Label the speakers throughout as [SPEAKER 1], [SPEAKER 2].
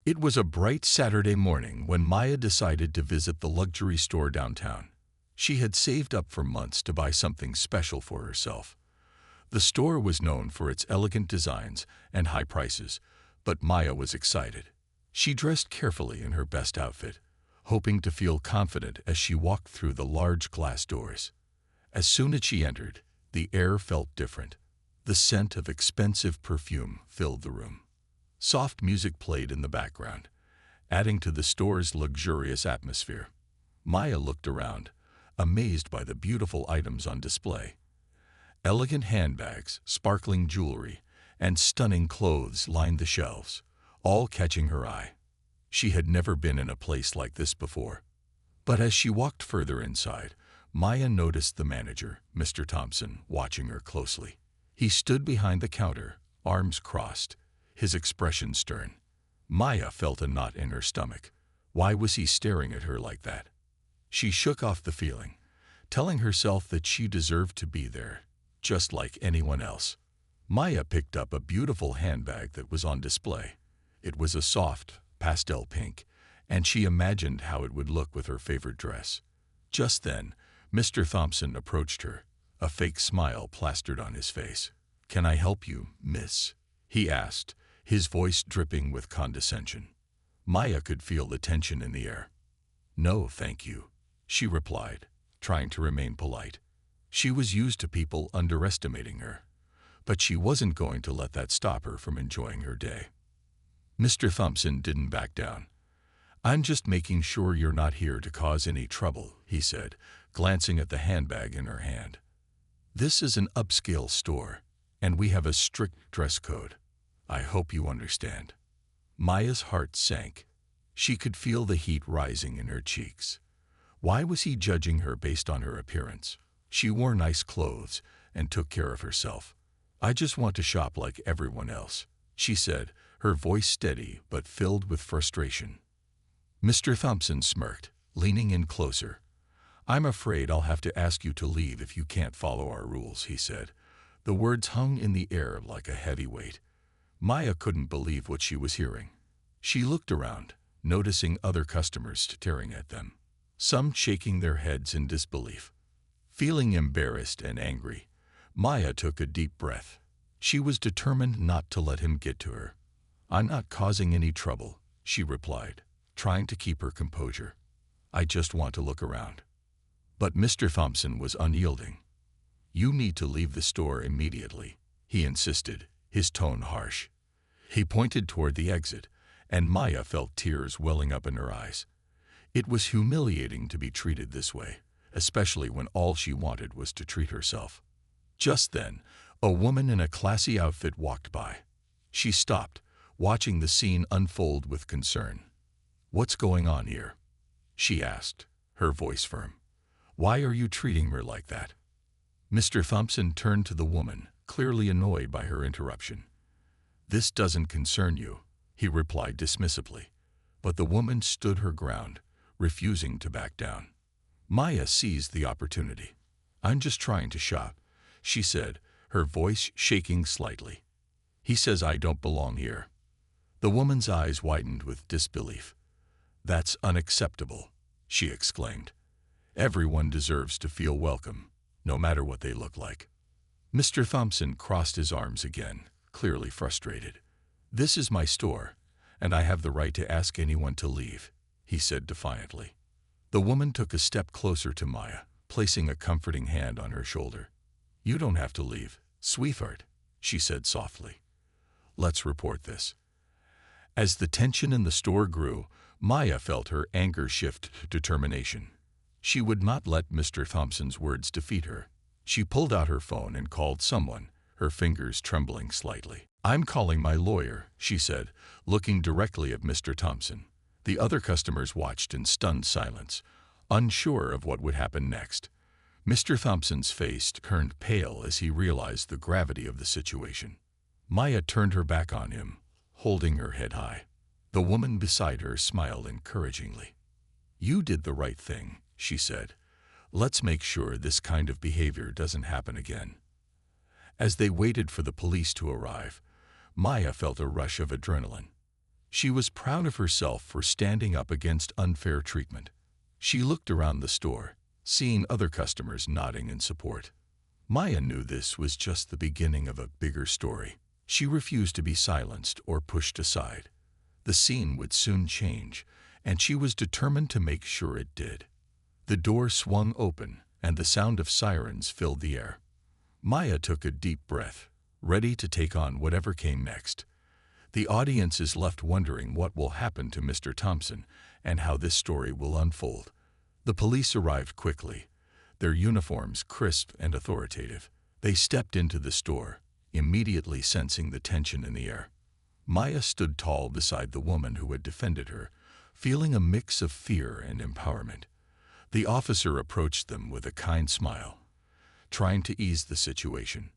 [SPEAKER 1] It was a bright Saturday morning when Maya decided to visit the luxury store downtown. She had saved up for months to buy something special for herself. The store was known for its elegant designs and high prices, but Maya was excited. She dressed carefully in her best outfit, hoping to feel confident as she walked through the large glass doors. As soon as she entered, the air felt different. The scent of expensive perfume filled the room. Soft music played in the background, adding to the store's luxurious atmosphere. Maya looked around, amazed by the beautiful items on display. Elegant handbags, sparkling jewelry, and stunning clothes lined the shelves, all catching her eye. She had never been in a place like this before. But as she walked further inside, Maya noticed the manager, Mr. Thompson, watching her closely. He stood behind the counter, arms crossed, his expression stern. Maya felt a knot in her stomach. Why was he staring at her like that? She shook off the feeling, telling herself that she deserved to be there, just like anyone else. Maya picked up a beautiful handbag that was on display. It was a soft, pastel pink, and she imagined how it would look with her favorite dress. Just then, Mr. Thompson approached her, a fake smile plastered on his face. "Can I help you, miss?" he asked, his voice dripping with condescension. Maya could feel the tension in the air. "No, thank you," she replied, trying to remain polite. She was used to people underestimating her, but she wasn't going to let that stop her from enjoying her day. Mr. Thompson didn't back down. "I'm just making sure you're not here to cause any trouble," he said, glancing at the handbag in her hand. "This is an upscale store, and we have a strict dress code. I hope you understand." Maya's heart sank. She could feel the heat rising in her cheeks. Why was he judging her based on her appearance? She wore nice clothes and took care of herself. "I just want to shop like everyone else," she said, her voice steady but filled with frustration. Mr. Thompson smirked, leaning in closer. "I'm afraid I'll have to ask you to leave if you can't follow our rules," he said. The words hung in the air like a heavy weight. Maya couldn't believe what she was hearing. She looked around, noticing other customers staring at them, some shaking their heads in disbelief. Feeling embarrassed and angry, Maya took a deep breath. She was determined not to let him get to her. "I'm not causing any trouble," she replied, trying to keep her composure. "I just want to look around." But Mr. Thompson was unyielding. "You need to leave the store immediately," he insisted, his tone harsh. He pointed toward the exit, and Maya felt tears welling up in her eyes. It was humiliating to be treated this way, especially when all she wanted was to treat herself. Just then, a woman in a classy outfit walked by. She stopped, watching the scene unfold with concern. "What's going on here?" she asked, her voice firm. "Why are you treating her like that?" Mr. Thompson turned to the woman, clearly annoyed by her interruption. "This doesn't concern you," he replied dismissively. But the woman stood her ground, refusing to back down. Maya seized the opportunity. "I'm just trying to shop," she said, her voice shaking slightly. "He says I don't belong here." The woman's eyes widened with disbelief. "That's unacceptable," she exclaimed. "Everyone deserves to feel welcome, no matter what they look like." Mr. Thompson crossed his arms again, clearly frustrated. "This is my store, and I have the right to ask anyone to leave," he said defiantly. The woman took a step closer to Maya, placing a comforting hand on her shoulder. "You don't have to leave, sweetheart," she said softly. "Let's report this." As the tension in the store grew, Maya felt her anger shift to determination. She would not let Mr. Thompson's words defeat her. She pulled out her phone and called someone, her fingers trembling slightly. "I'm calling my lawyer," she said, looking directly at Mr. Thompson. The other customers watched in stunned silence, unsure of what would happen next. Mr. Thompson's face turned pale as he realized the gravity of the situation. Maya turned her back on him, holding her head high. The woman beside her smiled encouragingly. "You did the right thing," she said. "Let's make sure this kind of behavior doesn't happen again." As they waited for the police to arrive, Maya felt a rush of adrenaline. She was proud of herself for standing up against unfair treatment. She looked around the store, seeing other customers nodding in support. Maya knew this was just the beginning of a bigger story. She refused to be silenced or pushed aside. The scene would soon change, and she was determined to make sure it did. The door swung open, and the sound of sirens filled the air. Maya took a deep breath, ready to take on whatever came next. The audience is left wondering what will happen to Mr. Thompson and how this story will unfold. The police arrived quickly, their uniforms crisp and authoritative. They stepped into the store, immediately sensing the tension in the air. Maya stood tall beside the woman who had defended her, feeling a mix of fear and empowerment. The officer approached them with a kind smile, trying to ease the situation.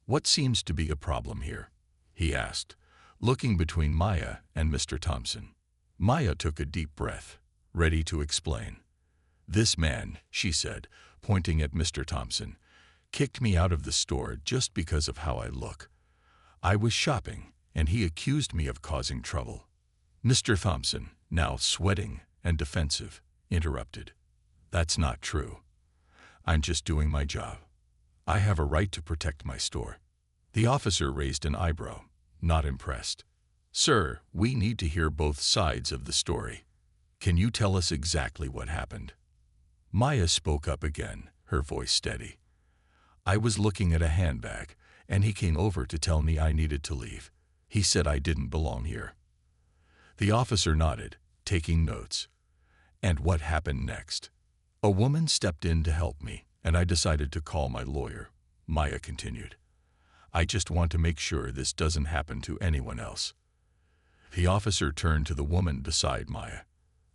[SPEAKER 1] "What seems to be a problem here?" he asked, looking between Maya and Mr. Thompson. Maya took a deep breath, ready to explain. "This man," she said, pointing at Mr. Thompson, "kicked me out of the store just because of how I look. I was shopping, and he accused me of causing trouble." Mr. Thompson, now sweating and defensive, interrupted. "That's not true. I'm just doing my job. I have a right to protect my store." The officer raised an eyebrow, not impressed. "Sir, we need to hear both sides of the story. Can you tell us exactly what happened?" Maya spoke up again, her voice steady. "I was looking at a handbag, and he came over to tell me I needed to leave. He said I didn't belong here." The officer nodded, taking notes. "And what happened next?" "A woman stepped in to help me, and I decided to call my lawyer," Maya continued. "I just want to make sure this doesn't happen to anyone else." The officer turned to the woman beside Maya.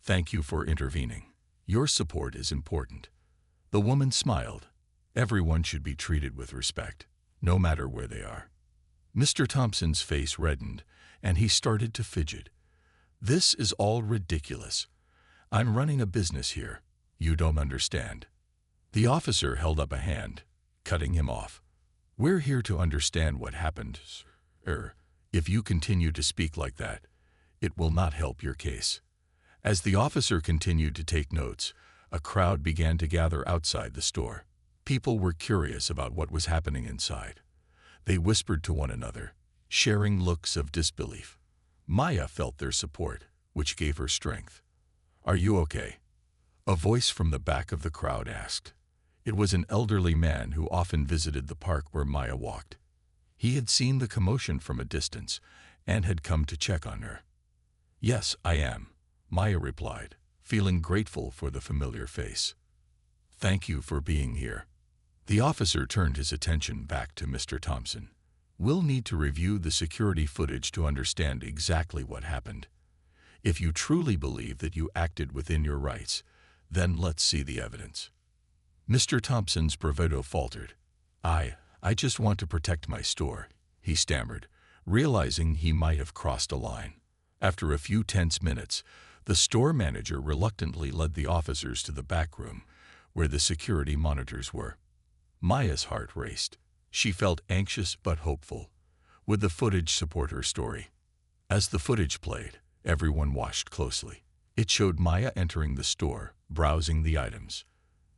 [SPEAKER 1] "Thank you for intervening. Your support is important." The woman smiled. Everyone should be treated with respect, no matter where they are. Mr. Thompson's face reddened, and he started to fidget. "This is all ridiculous. I'm running a business here. You don't understand." The officer held up a hand, cutting him off. "We're here to understand what happened, sir. If you continue to speak like that, it will not help your case." As the officer continued to take notes, a crowd began to gather outside the store. People were curious about what was happening inside. They whispered to one another, sharing looks of disbelief. Maya felt their support, which gave her strength. "Are you okay?" a voice from the back of the crowd asked. It was an elderly man who often visited the park where Maya walked. He had seen the commotion from a distance and had come to check on her. "Yes, I am," Maya replied, feeling grateful for the familiar face. "Thank you for being here." The officer turned his attention back to Mr. Thompson. "We'll need to review the security footage to understand exactly what happened. If you truly believe that you acted within your rights, then let's see the evidence." Mr. Thompson's bravado faltered. I just want to protect my store," he stammered, realizing he might have crossed a line. After a few tense minutes, the store manager reluctantly led the officers to the back room, where the security monitors were. Maya's heart raced. She felt anxious but hopeful. Would the footage support her story? As the footage played, everyone watched closely. It showed Maya entering the store, browsing the items.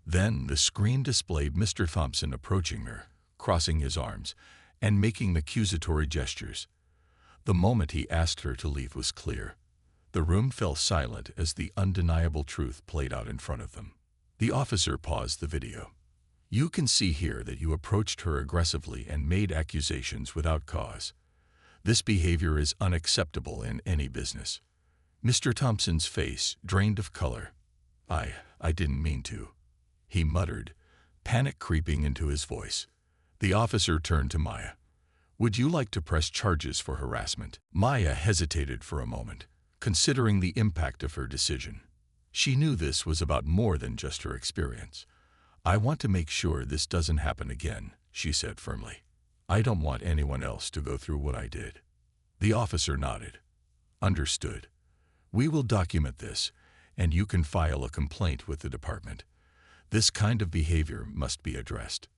[SPEAKER 1] Then the screen displayed Mr. Thompson approaching her, crossing his arms, and making accusatory gestures. The moment he asked her to leave was clear. The room fell silent as the undeniable truth played out in front of them. The officer paused the video. "You can see here that you approached her aggressively and made accusations without cause. This behavior is unacceptable in any business." Mr. Thompson's face drained of color. I didn't mean to," he muttered, panic creeping into his voice. The officer turned to Maya. "Would you like to press charges for harassment?" Maya hesitated for a moment, considering the impact of her decision. She knew this was about more than just her experience. "I want to make sure this doesn't happen again," she said firmly. "I don't want anyone else to go through what I did." The officer nodded. "Understood. We will document this, and you can file a complaint with the department. This kind of behavior must be addressed."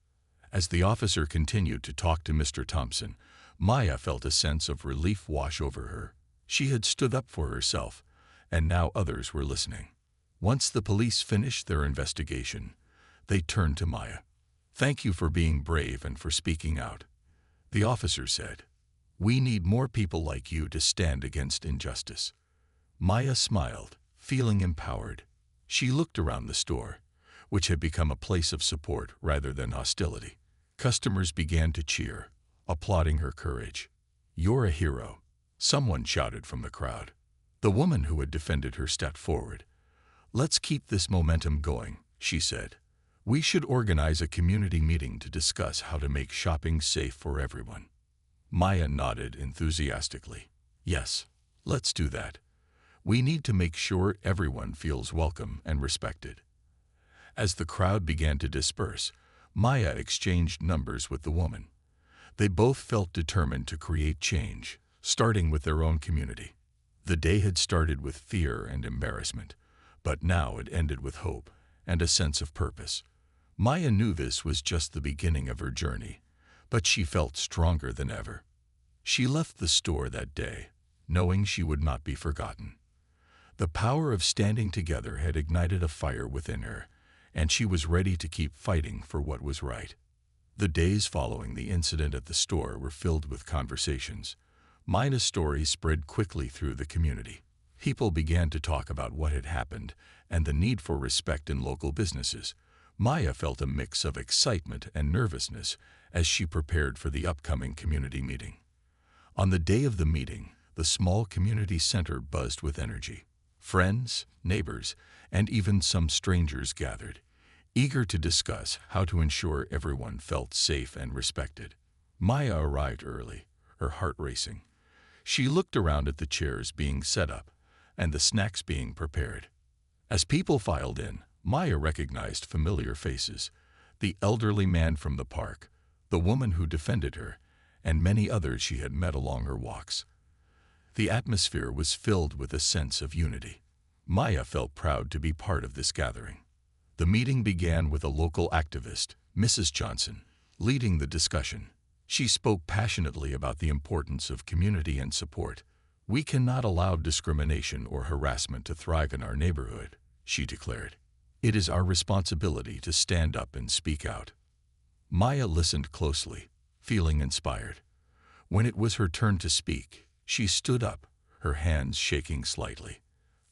[SPEAKER 1] As the officer continued to talk to Mr. Thompson, Maya felt a sense of relief wash over her. She had stood up for herself, and now others were listening. Once the police finished their investigation, they turned to Maya. "Thank you for being brave and for speaking out," the officer said. "We need more people like you to stand against injustice." Maya smiled, feeling empowered. She looked around the store, which had become a place of support rather than hostility. Customers began to cheer, applauding her courage. "You're a hero," someone shouted from the crowd. The woman who had defended her stepped forward. "Let's keep this momentum going," she said. "We should organize a community meeting to discuss how to make shopping safe for everyone." Maya nodded enthusiastically. "Yes, let's do that. We need to make sure everyone feels welcome and respected." As the crowd began to disperse, Maya exchanged numbers with the woman. They both felt determined to create change, starting with their own community. The day had started with fear and embarrassment, but now it ended with hope and a sense of purpose. Maya knew this was just the beginning of her journey, but she felt stronger than ever. She left the store that day, knowing she would not be forgotten. The power of standing together had ignited a fire within her, and she was ready to keep fighting for what was right. The days following the incident at the store were filled with conversations. Maya's story spread quickly through the community. People began to talk about what had happened and the need for respect in local businesses. Maya felt a mix of excitement and nervousness as she prepared for the upcoming community meeting. On the day of the meeting, the small community center buzzed with energy. Friends, neighbors, and even some strangers gathered, eager to discuss how to ensure everyone felt safe and respected. Maya arrived early, her heart racing. She looked around at the chairs being set up and the snacks being prepared. As people filed in, Maya recognized familiar faces: the elderly man from the park, the woman who defended her, and many others she had met along her walks. The atmosphere was filled with a sense of unity. Maya felt proud to be part of this gathering. The meeting began with a local activist, Mrs. Johnson, leading the discussion. She spoke passionately about the importance of community and support. "We cannot allow discrimination or harassment to thrive in our neighborhood," she declared. "It is our responsibility to stand up and speak out." Maya listened closely, feeling inspired. When it was her turn to speak, she stood up, her hands shaking slightly.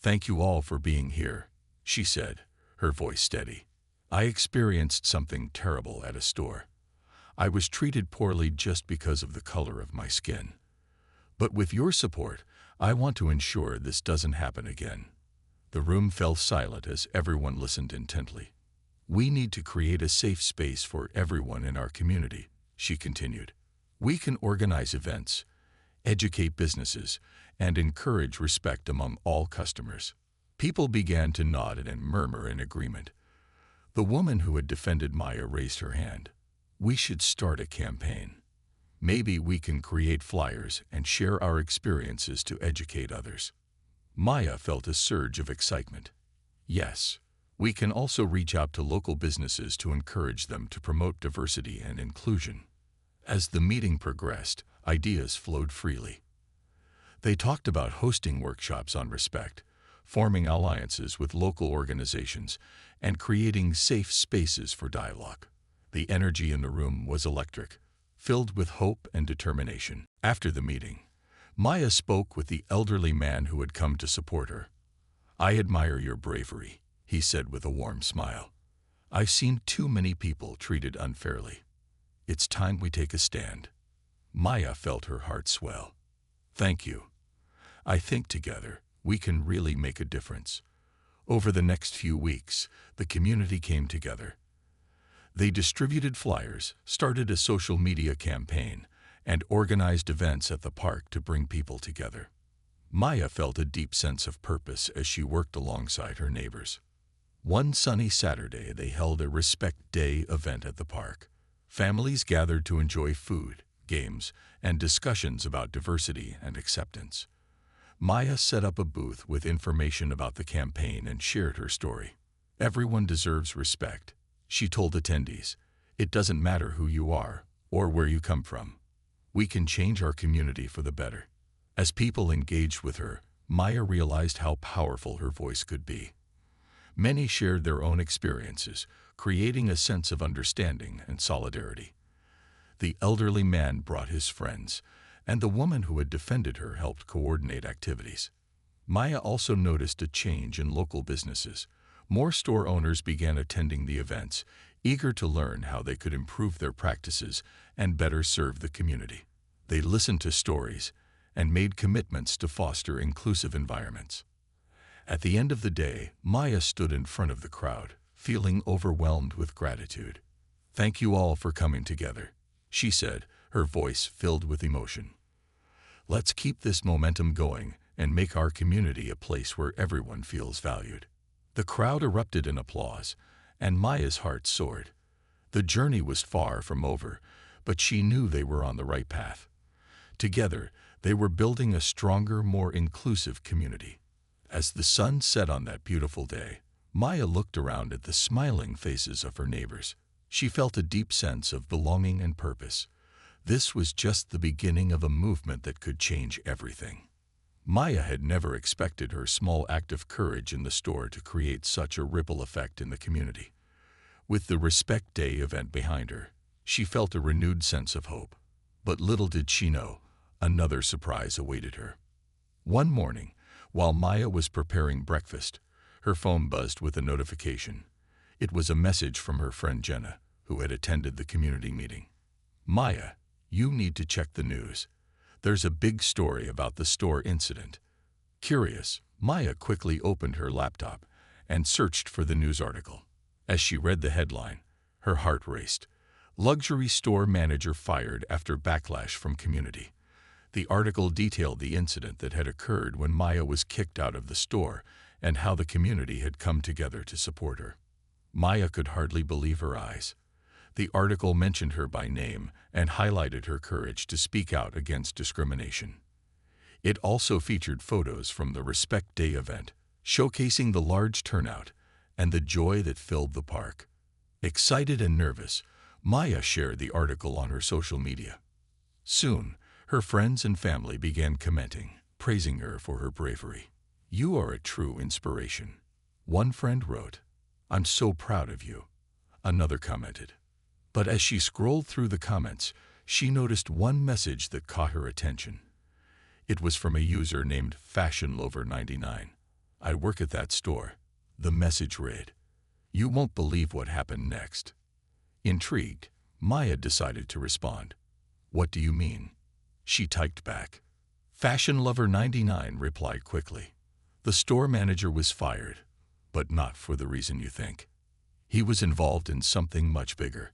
[SPEAKER 1] "Thank you all for being here," she said, her voice steady. "I experienced something terrible at a store. I was treated poorly just because of the color of my skin. But with your support, I want to ensure this doesn't happen again." The room fell silent as everyone listened intently. "We need to create a safe space for everyone in our community," she continued. "We can organize events, educate businesses, and encourage respect among all customers." People began to nod and murmur in agreement. The woman who had defended Maya raised her hand. "We should start a campaign. Maybe we can create flyers and share our experiences to educate others." Maya felt a surge of excitement. "Yes, we can also reach out to local businesses to encourage them to promote diversity and inclusion." As the meeting progressed, ideas flowed freely. They talked about hosting workshops on respect, forming alliances with local organizations, and creating safe spaces for dialogue. The energy in the room was electric, filled with hope and determination. After the meeting, Maya spoke with the elderly man who had come to support her. "I admire your bravery," he said with a warm smile. "I've seen too many people treated unfairly. It's time we take a stand." Maya felt her heart swell. "Thank you. I think together we can really make a difference." Over the next few weeks, the community came together. They distributed flyers, started a social media campaign, and organized events at the park to bring people together. Maya felt a deep sense of purpose as she worked alongside her neighbors. One sunny Saturday, they held a Respect Day event at the park. Families gathered to enjoy food, games, and discussions about diversity and acceptance. Maya set up a booth with information about the campaign and shared her story. "Everyone deserves respect," she told attendees. "It doesn't matter who you are or where you come from. We can change our community for the better." As people engaged with her, Maya realized how powerful her voice could be. Many shared their own experiences, creating a sense of understanding and solidarity. The elderly man brought his friends, and the woman who had defended her helped coordinate activities. Maya also noticed a change in local businesses. More store owners began attending the events, eager to learn how they could improve their practices and better serve the community. They listened to stories and made commitments to foster inclusive environments. At the end of the day, Maya stood in front of the crowd, feeling overwhelmed with gratitude. "Thank you all for coming together," she said, her voice filled with emotion. "Let's keep this momentum going and make our community a place where everyone feels valued." The crowd erupted in applause, and Maya's heart soared. The journey was far from over, but she knew they were on the right path. Together, they were building a stronger, more inclusive community. As the sun set on that beautiful day, Maya looked around at the smiling faces of her neighbors. She felt a deep sense of belonging and purpose. This was just the beginning of a movement that could change everything. Maya had never expected her small act of courage in the store to create such a ripple effect in the community. With the Respect Day event behind her, she felt a renewed sense of hope. But little did she know, another surprise awaited her. One morning, while Maya was preparing breakfast, her phone buzzed with a notification. It was a message from her friend Jenna, who had attended the community meeting. "Maya, you need to check the news. There's a big story about the store incident." Curious, Maya quickly opened her laptop and searched for the news article. As she read the headline, her heart raced. "Luxury store manager fired after backlash from community." The article detailed the incident that had occurred when Maya was kicked out of the store and how the community had come together to support her. Maya could hardly believe her eyes. The article mentioned her by name and highlighted her courage to speak out against discrimination. It also featured photos from the Respect Day event, showcasing the large turnout and the joy that filled the park. Excited and nervous, Maya shared the article on her social media. Soon, her friends and family began commenting, praising her for her bravery. "You are a true inspiration," one friend wrote. "I'm so proud of you," another commented. But as she scrolled through the comments, she noticed one message that caught her attention. It was from a user named FashionLover99. "I work at that store." The message read, "You won't believe what happened next." Intrigued, Maya decided to respond. "What do you mean?" She typed back. FashionLover99 replied quickly. "The store manager was fired, but not for the reason you think. He was involved in something much bigger.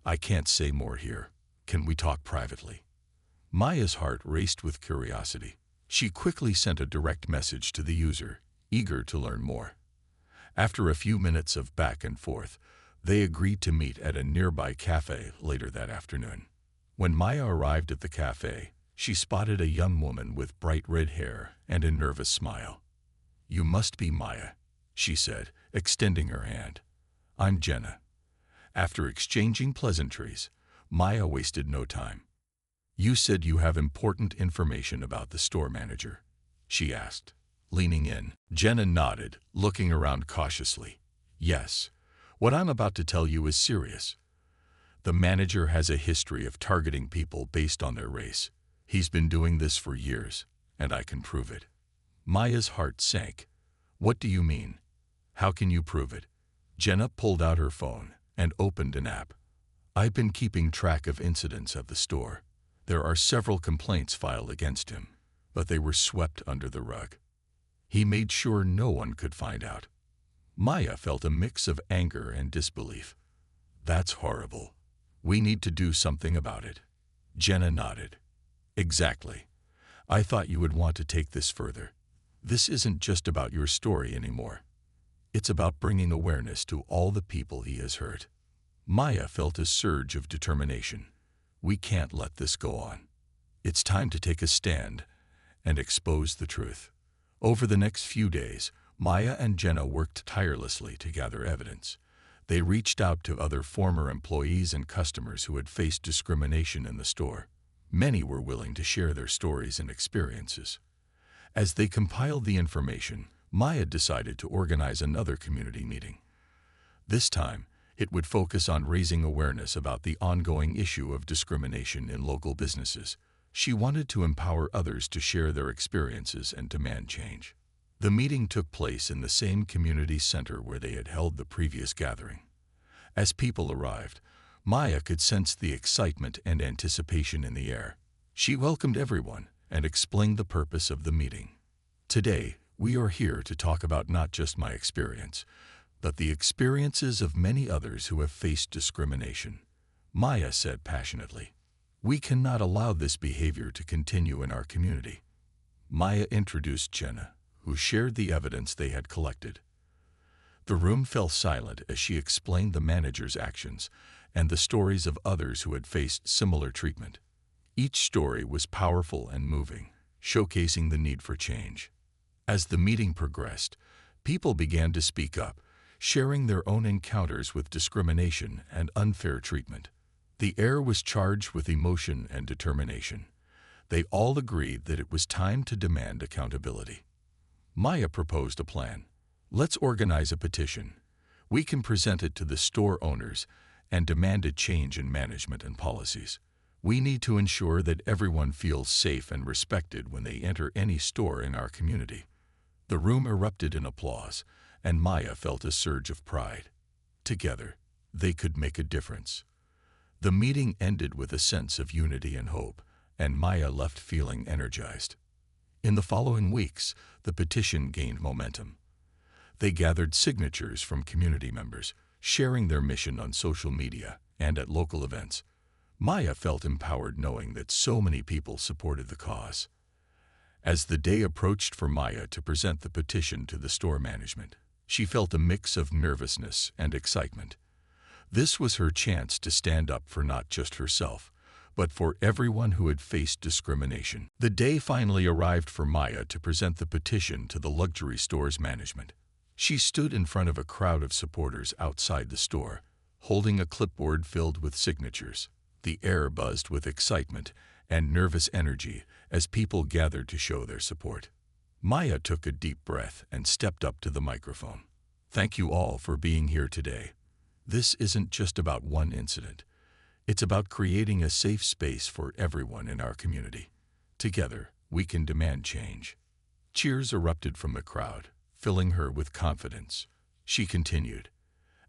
[SPEAKER 1] I can't say more here. Can we talk privately?" Maya's heart raced with curiosity. She quickly sent a direct message to the user, eager to learn more. After a few minutes of back and forth, they agreed to meet at a nearby cafe later that afternoon. When Maya arrived at the cafe, she spotted a young woman with bright red hair and a nervous smile. "You must be Maya," she said, extending her hand. "I'm Jenna." After exchanging pleasantries, Maya wasted no time. "You said you have important information about the store manager?" she asked. Leaning in, Jenna nodded, looking around cautiously. "Yes. What I'm about to tell you is serious. The manager has a history of targeting people based on their race. He's been doing this for years, and I can prove it." Maya's heart sank. "What do you mean? How can you prove it?" Jenna pulled out her phone and opened an app. "I've been keeping track of incidents at the store. There are several complaints filed against him, but they were swept under the rug. He made sure no one could find out." Maya felt a mix of anger and disbelief. "That's horrible. We need to do something about it." Jenna nodded. "Exactly. I thought you would want to take this further. This isn't just about your story anymore. It's about bringing awareness to all the people he has hurt." Maya felt a surge of determination. "We can't let this go on. It's time to take a stand and expose the truth." Over the next few days, Maya and Jenna worked tirelessly to gather evidence. They reached out to other former employees and customers who had faced discrimination in the store. Many were willing to share their stories and experiences. As they compiled the information, Maya decided to organize another community meeting. This time, it would focus on raising awareness about the ongoing issue of discrimination in local businesses. She wanted to empower others to share their experiences and demand change. The meeting took place in the same community center where they had held the previous gathering. As people arrived, Maya could sense the excitement and anticipation in the air. She welcomed everyone and explained the purpose of the meeting. Today, we are here to talk about not just my experience, but the experiences of many others who have faced discrimination, Maya said passionately. We cannot allow this behavior to continue in our community. Maya introduced Jenna, who shared the evidence they had collected. The room fell silent as she explained the manager's actions and the stories of others who had faced similar treatment. Each story was powerful and moving, showcasing the need for change. As the meeting progressed, people began to speak up, sharing their own encounters with discrimination and unfair treatment. The air was charged with emotion and determination. They all agreed that it was time to demand accountability. Maya proposed a plan. Let's organize a petition. We can present it to the store owners and demand a change in management and policies. We need to ensure that everyone feels safe and respected when they enter any store in our community. The room erupted in applause, and Maya felt a surge of pride. Together, they could make a difference. The meeting ended with a sense of unity and hope, and Maya left feeling energized. In the following weeks, the petition gained momentum. They gathered signatures from community members, sharing their mission on social media and at local events. Maya felt empowered knowing that so many people supported the cause. As the day approached for Maya to present the petition to the store management, she felt a mix of nervousness and excitement. This was her chance to stand up for not just herself, but for everyone who had faced discrimination. The day finally arrived for Maya to present the petition to the luxury store's management. She stood in front of a crowd of supporters outside the store, holding a clipboard filled with signatures. The air buzzed with excitement and nervous energy as people gathered to show their support. Maya took a deep breath and stepped up to the microphone. Thank you all for being here today. This isn't just about one incident. It's about creating a safe space for everyone in our community. Together, we can demand change. Cheers erupted from the crowd, filling her with confidence. She continued,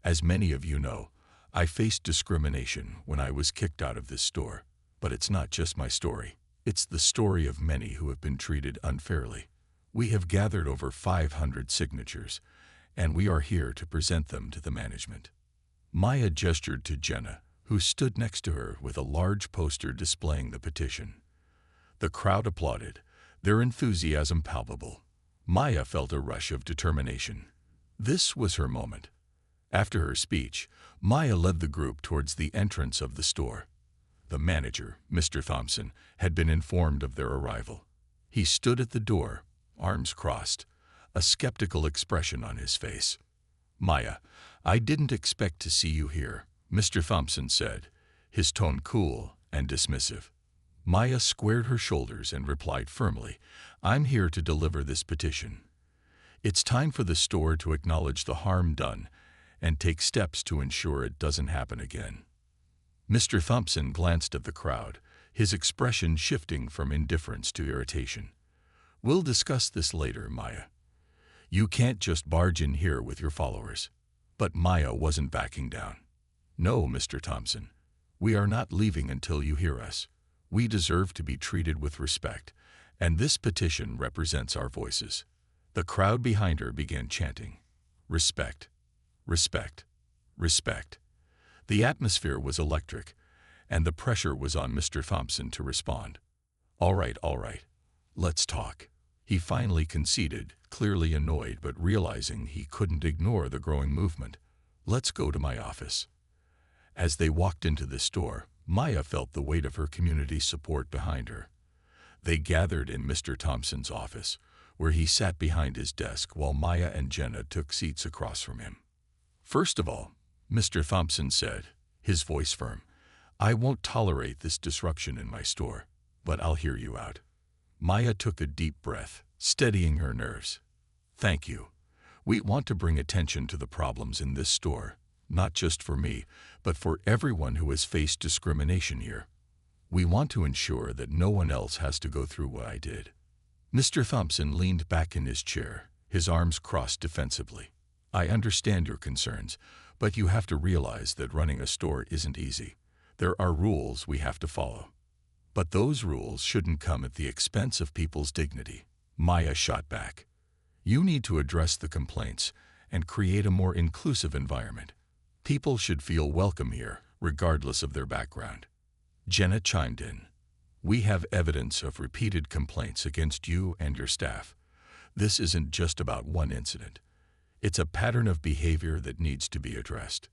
[SPEAKER 1] as many of you know, I faced discrimination when I was kicked out of this store. But it's not just my story. It's the story of many who have been treated unfairly. We have gathered over 500 signatures, and we are here to present them to the management. Maya gestured to Jenna, who stood next to her with a large poster displaying the petition. The crowd applauded, their enthusiasm palpable. Maya felt a rush of determination. This was her moment. After her speech, Maya led the group towards the entrance of the store. The manager, Mr. Thompson, had been informed of their arrival. He stood at the door, arms crossed, a skeptical expression on his face. Maya, I didn't expect to see you here, Mr. Thompson said, his tone cool and dismissive. Maya squared her shoulders and replied firmly, I'm here to deliver this petition. It's time for the store to acknowledge the harm done and take steps to ensure it doesn't happen again. Mr. Thompson glanced at the crowd, his expression shifting from indifference to irritation. We'll discuss this later, Maya. You can't just barge in here with your followers. But Maya wasn't backing down. No, Mr. Thompson. We are not leaving until you hear us. We deserve to be treated with respect, and this petition represents our voices. The crowd behind her began chanting, respect, respect, respect. The atmosphere was electric, and the pressure was on Mr. Thompson to respond. All right, let's talk. He finally conceded, clearly annoyed but realizing he couldn't ignore the growing movement. Let's go to my office. As they walked into the store, Maya felt the weight of her community's support behind her. They gathered in Mr. Thompson's office, where he sat behind his desk while Maya and Jenna took seats across from him. First of all, Mr. Thompson said, his voice firm, I won't tolerate this disruption in my store, but I'll hear you out. Maya took a deep breath, steadying her nerves. Thank you. We want to bring attention to the problems in this store, not just for me, but for everyone who has faced discrimination here. We want to ensure that no one else has to go through what I did. Mr. Thompson leaned back in his chair, his arms crossed defensively. I understand your concerns, but you have to realize that running a store isn't easy. There are rules we have to follow. But those rules shouldn't come at the expense of people's dignity. Maya shot back. You need to address the complaints and create a more inclusive environment. People should feel welcome here, regardless of their background. Jenna chimed in. We have evidence of repeated complaints against you and your staff. This isn't just about one incident. It's a pattern of behavior that needs to be addressed.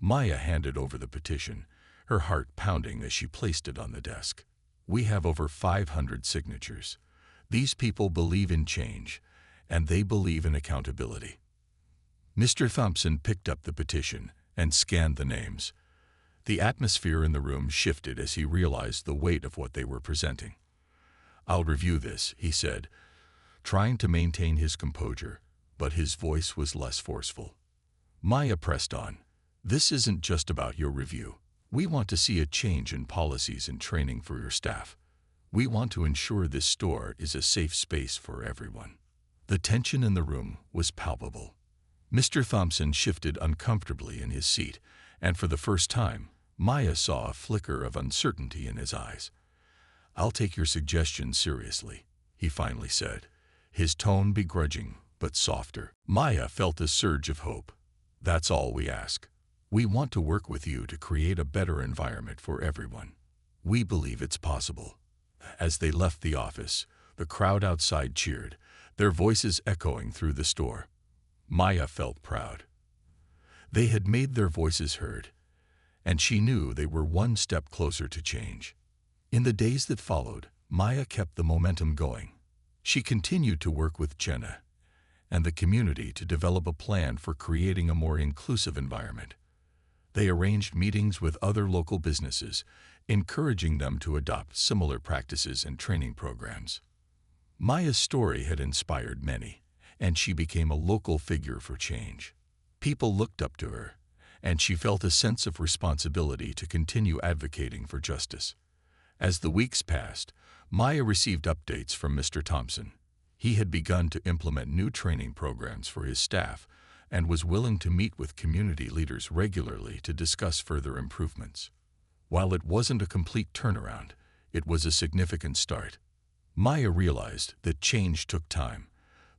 [SPEAKER 1] Maya handed over the petition, her heart pounding as she placed it on the desk. We have over 500 signatures. These people believe in change, and they believe in accountability. Mr. Thompson picked up the petition and scanned the names. The atmosphere in the room shifted as he realized the weight of what they were presenting. I'll review this, he said, trying to maintain his composure, but his voice was less forceful. Maya pressed on. This isn't just about your review. We want to see a change in policies and training for your staff. We want to ensure this store is a safe space for everyone. The tension in the room was palpable. Mr. Thompson shifted uncomfortably in his seat, and for the first time, Maya saw a flicker of uncertainty in his eyes. I'll take your suggestions seriously, he finally said, his tone begrudging but softer. Maya felt a surge of hope. That's all we ask. We want to work with you to create a better environment for everyone. We believe it's possible. As they left the office, the crowd outside cheered, their voices echoing through the store. Maya felt proud. They had made their voices heard, and she knew they were one step closer to change. In the days that followed, Maya kept the momentum going. She continued to work with Jenna and the community to develop a plan for creating a more inclusive environment. They arranged meetings with other local businesses, encouraging them to adopt similar practices and training programs. Maya's story had inspired many, and she became a local figure for change. People looked up to her, and she felt a sense of responsibility to continue advocating for justice. As the weeks passed, Maya received updates from Mr. Thompson. He had begun to implement new training programs for his staff and was willing to meet with community leaders regularly to discuss further improvements. While it wasn't a complete turnaround, it was a significant start. Maya realized that change took time,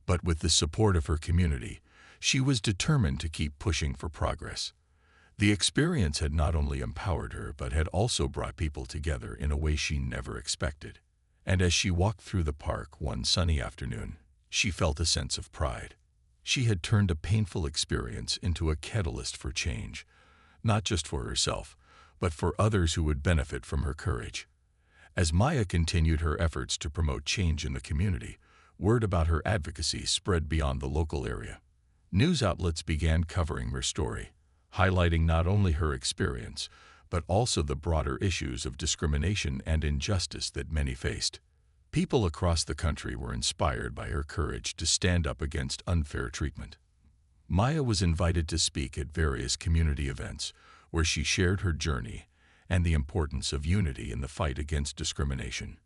[SPEAKER 1] but with the support of her community, she was determined to keep pushing for progress. The experience had not only empowered her, but had also brought people together in a way she never expected. And as she walked through the park one sunny afternoon, she felt a sense of pride. She had turned a painful experience into a catalyst for change, not just for herself, but for others who would benefit from her courage. As Maya continued her efforts to promote change in the community, word about her advocacy spread beyond the local area. News outlets began covering her story, highlighting not only her experience, but also the broader issues of discrimination and injustice that many faced. People across the country were inspired by her courage to stand up against unfair treatment. Maya was invited to speak at various community events, where she shared her journey and the importance of unity in the fight against discrimination.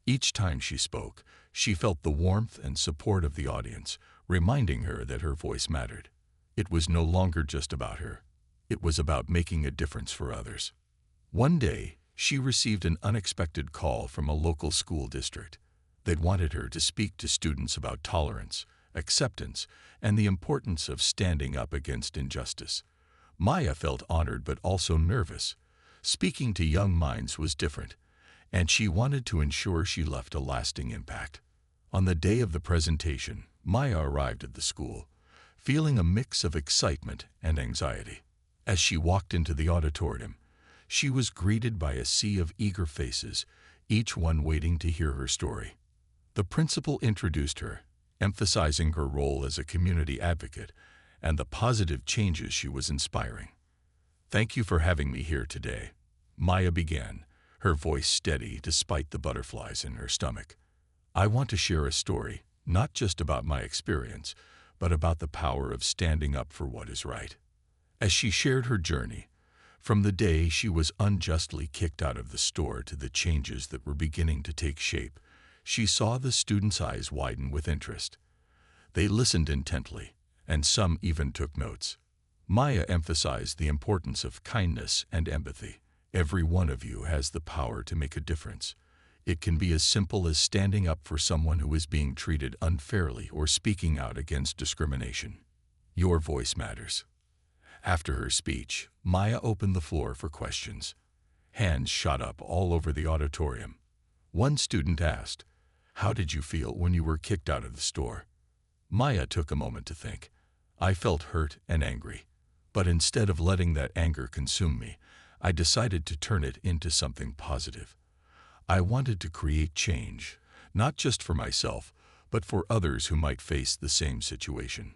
[SPEAKER 1] Each time she spoke, she felt the warmth and support of the audience, reminding her that her voice mattered. It was no longer just about her. It was about making a difference for others. One day, she received an unexpected call from a local school district. They'd wanted her to speak to students about tolerance, acceptance, and the importance of standing up against injustice. Maya felt honored but also nervous. Speaking to young minds was different, and she wanted to ensure she left a lasting impact. On the day of the presentation, Maya arrived at the school, feeling a mix of excitement and anxiety. As she walked into the auditorium, she was greeted by a sea of eager faces, each one waiting to hear her story. The principal introduced her, emphasizing her role as a community advocate and the positive changes she was inspiring. "Thank you for having me here today," Maya began, her voice steady despite the butterflies in her stomach. I want to share a story, not just about my experience, but about the power of standing up for what is right. As she shared her journey, from the day she was unjustly kicked out of the store to the changes that were beginning to take shape, she saw the students' eyes widen with interest. They listened intently, and some even took notes. Maya emphasized the importance of kindness and empathy. Every one of you has the power to make a difference. It can be as simple as standing up for someone who is being treated unfairly or speaking out against discrimination. Your voice matters. After her speech, Maya opened the floor for questions. Hands shot up all over the auditorium. One student asked, "How did you feel when you were kicked out of the store?" Maya took a moment to think. I felt hurt and angry. But instead of letting that anger consume me, I decided to turn it into something positive. I wanted to create change, not just for myself, but for others who might face the same situation.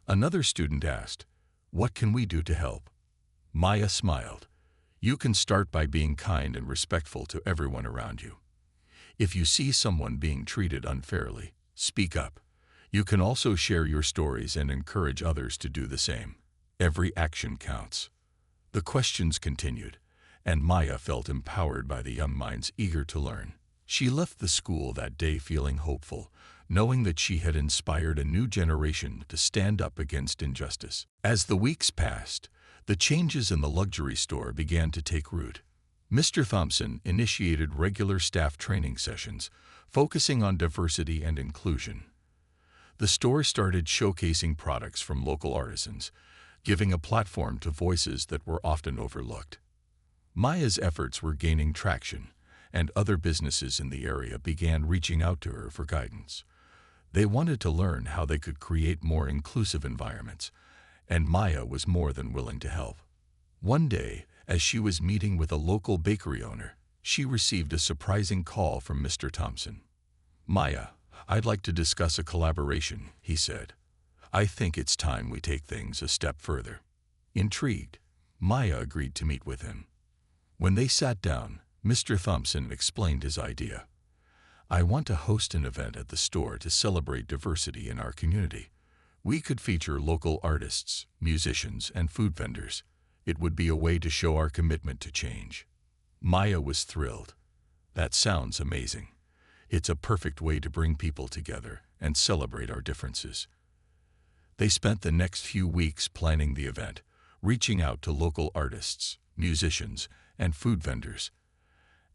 [SPEAKER 1] Another student asked, "What can we do to help?" Maya smiled. You can start by being kind and respectful to everyone around you. If you see someone being treated unfairly, speak up. You can also share your stories and encourage others to do the same. Every action counts. The questions continued, and Maya felt empowered by the young minds eager to learn. She left the school that day feeling hopeful, knowing that she had inspired a new generation to stand up against injustice. As the weeks passed, the changes in the luxury store began to take root. Mr. Thompson initiated regular staff training sessions, focusing on diversity and inclusion. The store started showcasing products from local artisans, giving a platform to voices that were often overlooked. Maya's efforts were gaining traction, and other businesses in the area began reaching out to her for guidance. They wanted to learn how they could create more inclusive environments, and Maya was more than willing to help. One day, as she was meeting with a local bakery owner, she received a surprising call from Mr. Thompson. "Maya, I'd like to discuss a collaboration," he said. "I think it's time we take things a step further." Intrigued, Maya agreed to meet with him. When they sat down, Mr. Thompson explained his idea. "I want to host an event at the store to celebrate diversity in our community. We could feature local artists, musicians, and food vendors. It would be a way to show our commitment to change." Maya was thrilled. "That sounds amazing. It's a perfect way to bring people together and celebrate our differences." They spent the next few weeks planning the event, reaching out to local artists, musicians, and food vendors.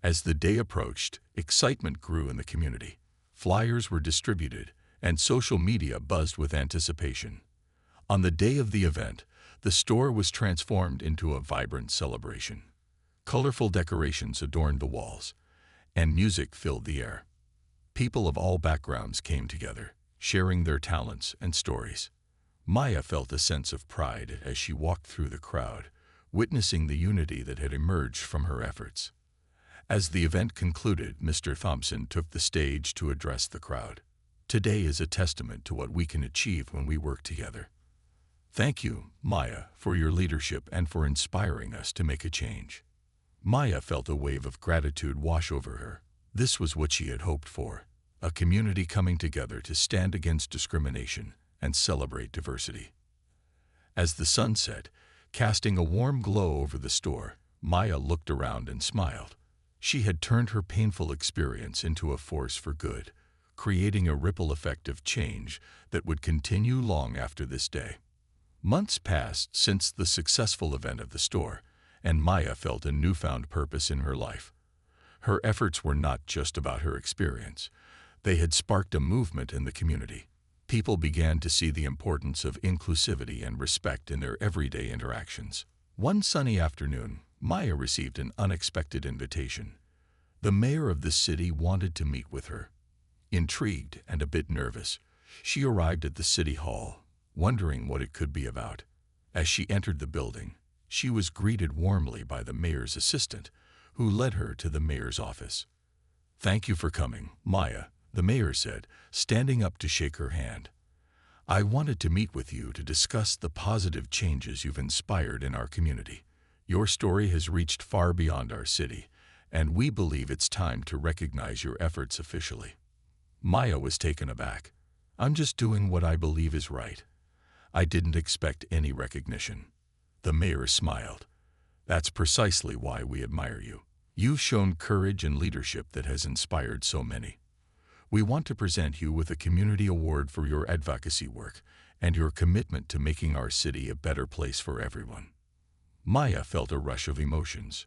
[SPEAKER 1] As the day approached, excitement grew in the community. Flyers were distributed, and social media buzzed with anticipation. On the day of the event, the store was transformed into a vibrant celebration. Colorful decorations adorned the walls, and music filled the air. People of all backgrounds came together, sharing their talents and stories. Maya felt a sense of pride as she walked through the crowd, witnessing the unity that had emerged from her efforts. As the event concluded, Mr. Thompson took the stage to address the crowd. "Today is a testament to what we can achieve when we work together. Thank you, Maya, for your leadership and for inspiring us to make a change." Maya felt a wave of gratitude wash over her. This was what she had hoped for, a community coming together to stand against discrimination and celebrate diversity. As the sun set, casting a warm glow over the store, Maya looked around and smiled. She had turned her painful experience into a force for good, creating a ripple effect of change that would continue long after this day. Months passed since the successful event of the store, and Maya felt a newfound purpose in her life. Her efforts were not just about her experience. They had sparked a movement in the community. People began to see the importance of inclusivity and respect in their everyday interactions. One sunny afternoon, Maya received an unexpected invitation. The mayor of the city wanted to meet with her. Intrigued and a bit nervous, she arrived at the city hall, wondering what it could be about. As she entered the building, she was greeted warmly by the mayor's assistant, who led her to the mayor's office. "Thank you for coming, Maya," the mayor said, standing up to shake her hand. "I wanted to meet with you to discuss the positive changes you've inspired in our community. Your story has reached far beyond our city, and we believe it's time to recognize your efforts officially." Maya was taken aback. "I'm just doing what I believe is right. I didn't expect any recognition." The mayor smiled. "That's precisely why we admire you. You've shown courage and leadership that has inspired so many. We want to present you with a community award for your advocacy work and your commitment to making our city a better place for everyone." Maya felt a rush of emotions: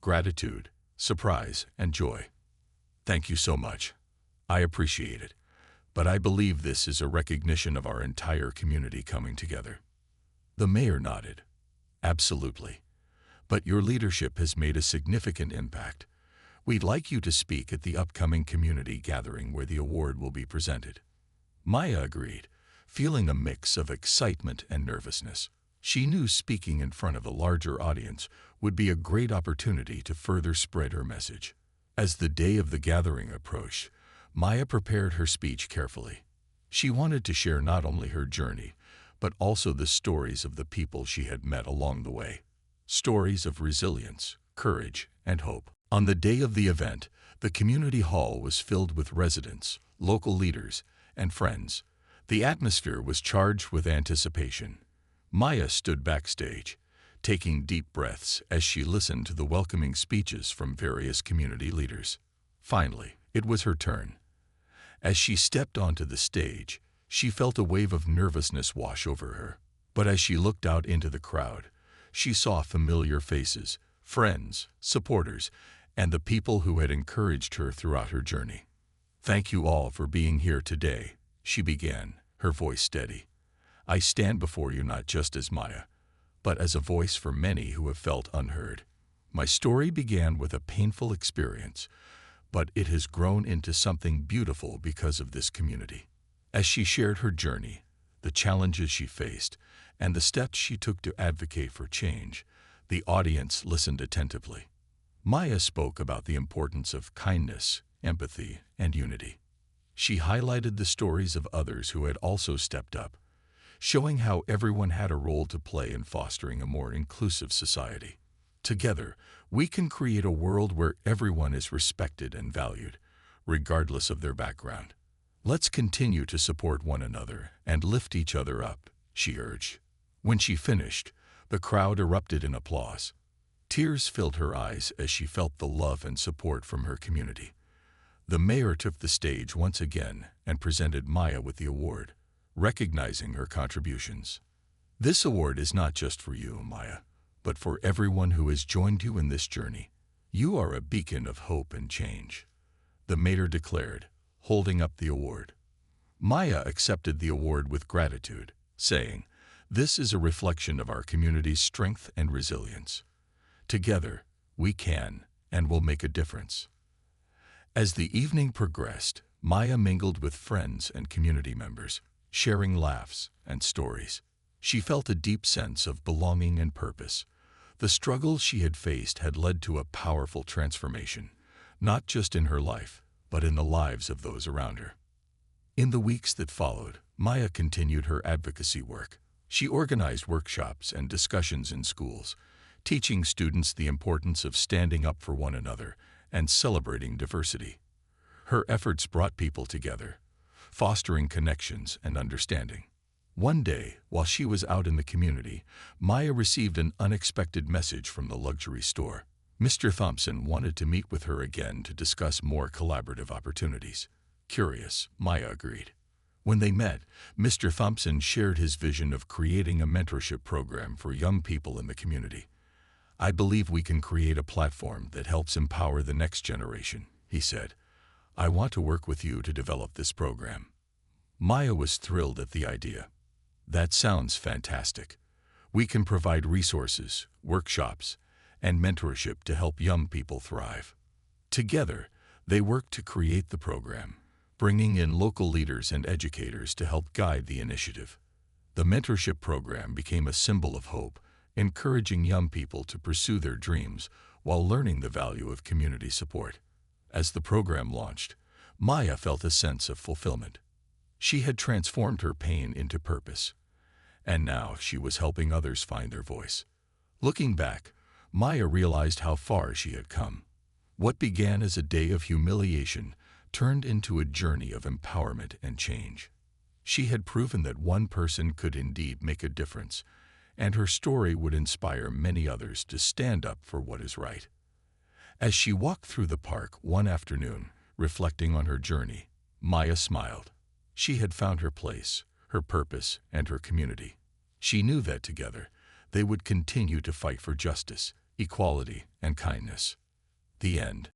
[SPEAKER 1] gratitude, surprise, and joy. "Thank you so much. I appreciate it. But I believe this is a recognition of our entire community coming together." The mayor nodded. "Absolutely. But your leadership has made a significant impact. We'd like you to speak at the upcoming community gathering where the award will be presented." Maya agreed, feeling a mix of excitement and nervousness. She knew speaking in front of a larger audience would be a great opportunity to further spread her message. As the day of the gathering approached, Maya prepared her speech carefully. She wanted to share not only her journey, but also the stories of the people she had met along the way. Stories of resilience, courage, and hope. On the day of the event, the community hall was filled with residents, local leaders, and friends. The atmosphere was charged with anticipation. Maya stood backstage, taking deep breaths as she listened to the welcoming speeches from various community leaders. Finally, it was her turn. As she stepped onto the stage, she felt a wave of nervousness wash over her. But as she looked out into the crowd, she saw familiar faces, friends, supporters, and the people who had encouraged her throughout her journey. "Thank you all for being here today," she began, her voice steady. "I stand before you not just as Maya, but as a voice for many who have felt unheard. My story began with a painful experience, but it has grown into something beautiful because of this community." As she shared her journey, the challenges she faced, and the steps she took to advocate for change, the audience listened attentively. Maya spoke about the importance of kindness, empathy, and unity. She highlighted the stories of others who had also stepped up, showing how everyone had a role to play in fostering a more inclusive society. Together, we can create a world where everyone is respected and valued, regardless of their background. "Let's continue to support one another and lift each other up," she urged. When she finished, the crowd erupted in applause. Tears filled her eyes as she felt the love and support from her community. The mayor took the stage once again and presented Maya with the award, recognizing her contributions. "This award is not just for you, Maya, but for everyone who has joined you in this journey. You are a beacon of hope and change," the mayor declared, holding up the award. Maya accepted the award with gratitude, saying, "This is a reflection of our community's strength and resilience. Together, we can and will make a difference." As the evening progressed, Maya mingled with friends and community members, sharing laughs and stories. She felt a deep sense of belonging and purpose. The struggles she had faced had led to a powerful transformation, not just in her life, but in the lives of those around her. In the weeks that followed, Maya continued her advocacy work. She organized workshops and discussions in schools, teaching students the importance of standing up for one another and celebrating diversity. Her efforts brought people together, fostering connections and understanding. One day, while she was out in the community, Maya received an unexpected message from the luxury store. Mr. Thompson wanted to meet with her again to discuss more collaborative opportunities. Curious, Maya agreed. When they met, Mr. Thompson shared his vision of creating a mentorship program for young people in the community. "I believe we can create a platform that helps empower the next generation," he said. "I want to work with you to develop this program." Maya was thrilled at the idea. "That sounds fantastic. We can provide resources, workshops, and mentorship to help young people thrive." Together, they worked to create the program, bringing in local leaders and educators to help guide the initiative. The mentorship program became a symbol of hope, encouraging young people to pursue their dreams while learning the value of community support. As the program launched, Maya felt a sense of fulfillment. She had transformed her pain into purpose, and now she was helping others find their voice. Looking back, Maya realized how far she had come. What began as a day of humiliation turned into a journey of empowerment and change. She had proven that one person could indeed make a difference, and her story would inspire many others to stand up for what is right. As she walked through the park one afternoon, reflecting on her journey, Maya smiled. She had found her place, her purpose, and her community. She knew that together, they would continue to fight for justice, equality, and kindness. The end.